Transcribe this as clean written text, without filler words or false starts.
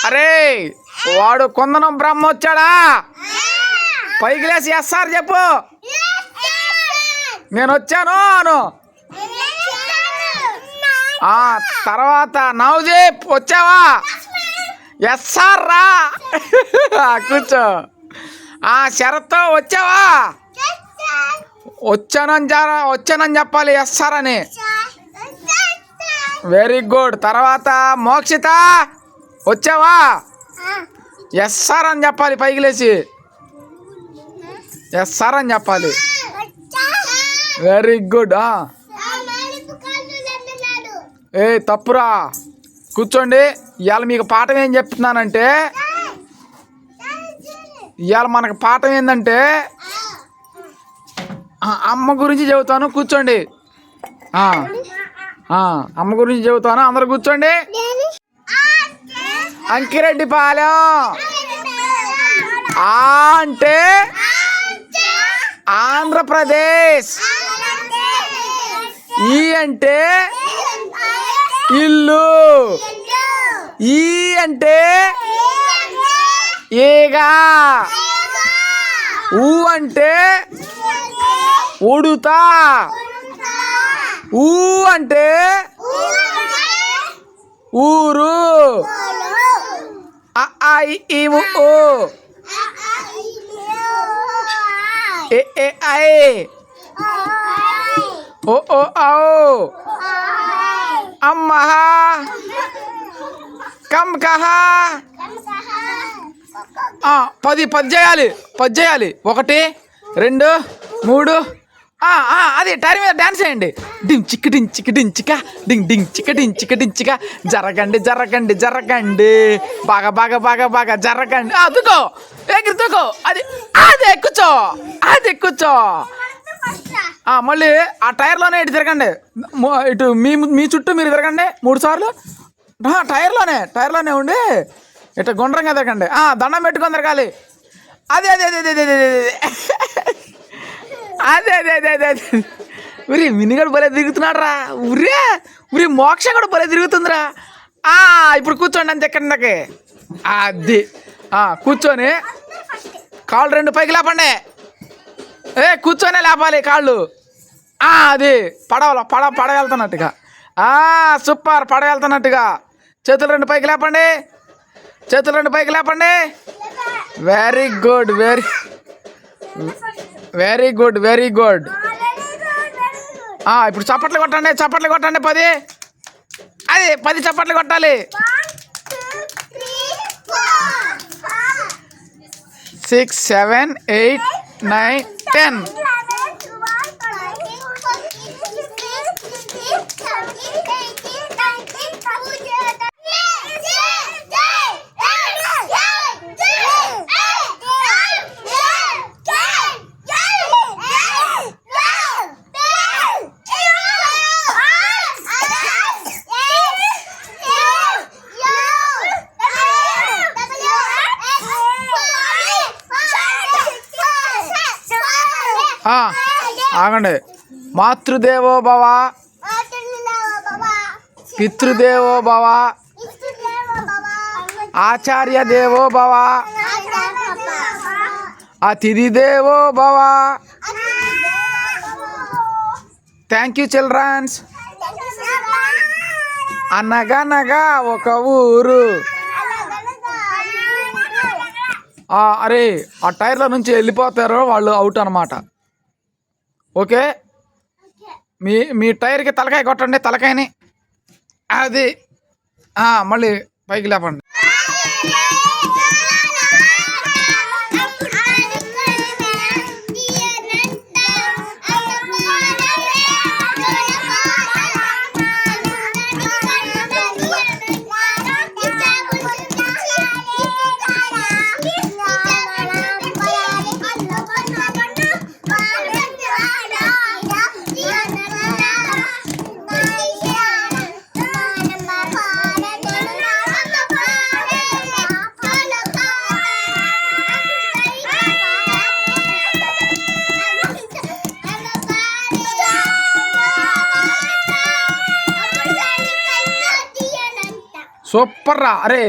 అరే వాడు కొందనం బ్రహ్మ వచ్చాడా? పైకి లేసి ఎస్సార్ చెప్పు. నేను వచ్చాను అను. తర్వాత నవదీప్ వచ్చావా? ఎస్సార్ రా. కూర్చో. శరత్ వచ్చావా? వచ్చానని చెప్పాలి ఎస్సార్ అని. Very good. తర్వాత మోక్షిత వచ్చావా? ఎస్సార్ అని చెప్పాలి. పైకి లేచి ఎస్సార్ అని చెప్పాలి. Very good. తప్పురా. కూర్చోండి. ఇవాళ మీకు పాఠం ఏం చెప్తున్నానంటే, ఇవాళ మనకు పాఠం ఏంటంటే అమ్మ గురించి చెబుతాను. కూర్చోండి. అమ్మ గురించి చెబుతాను. అందరు కూర్చోండి. అంకిరెడ్డిపాలెం అంటే ఆంధ్రప్రదేశ్. ఈ అంటే ఇల్లు. ఈ అంటే ఏగా. ఊ అంటే ఉడుతా. ఊ అంటే ఊరు. ఈ ఊ ఏ ఐ ఓ ఓ ఔ అమ్మహ కమ్ కహా. 10 చేయాలి. 10 చేయాలి. 1 2 3. అది టైర్ మీద డాన్స్ చేయండి. డింగ్ చిక్ డింగ్ చిక్ డింగ్ చిక డింగ్ డింగ్ చిక్ డింగ్ చిక్ డింగ్ చిక. జరగండి జరగండి జరగండి. బాగా బాగా బాగా బాగా జరగండి. దుకో ఎగిరి దుకో. అది ఎక్కుచో. అది ఎక్కుచో. మళ్ళీ ఆ టైర్లోనే ఇటు తిరగండి. ఇటు మీ చుట్టూ మీరు తిరగండి 3 సార్లు. టైర్లోనే ఉండి ఇట్లా గుండ్రంగా తిరగండి. దండం పెట్టుకొని తిరగాలి. అదే అదే అదే అదే అదే అదే అదే అదే అదే. ఉరి మినిగడు భలే తిరుగుతున్నాడు రా. ఉరి మోక్ష కూడా భలే తిరుగుతుందిరా. ఇప్పుడు కూర్చోండి అంతే కిందకి. అది కూర్చొని కాళ్ళు 2 పైకి లేపండి. కూర్చొనే లేపాలి కాళ్ళు. అది పడవ వెళ్తున్నట్టుగా. సూపర్. పడవ వెళ్తున్నట్టుగా. చేతులు 2 పైకి లేపండి. చేతులు 2 పైకి లేపండి. Very good. Very good. Very good. ఇప్పుడు చప్పట్లు కొట్టండి. చప్పట్లు కొట్టండి. 10. అది 10 చప్పట్లు కొట్టాలి. 6 7 8 9 10. ఆగండి. మాతృదేవో భవ, పితృదేవో భవ, ఆచార్య దేవో భవ, అతిథి దేవో భవ. Thank you childrens. అనగనగా ఒక ఊరు. అరే ఆ టైర్ల నుంచి వెళ్ళిపోతారో వాళ్ళు అవుట్ అన్నమాట. ఓకే. మీ టైర్కి తలకాయ కొట్టండి. తలకాయని అది మళ్ళీ పైకి లేపండి. సూపర్ రా. అరే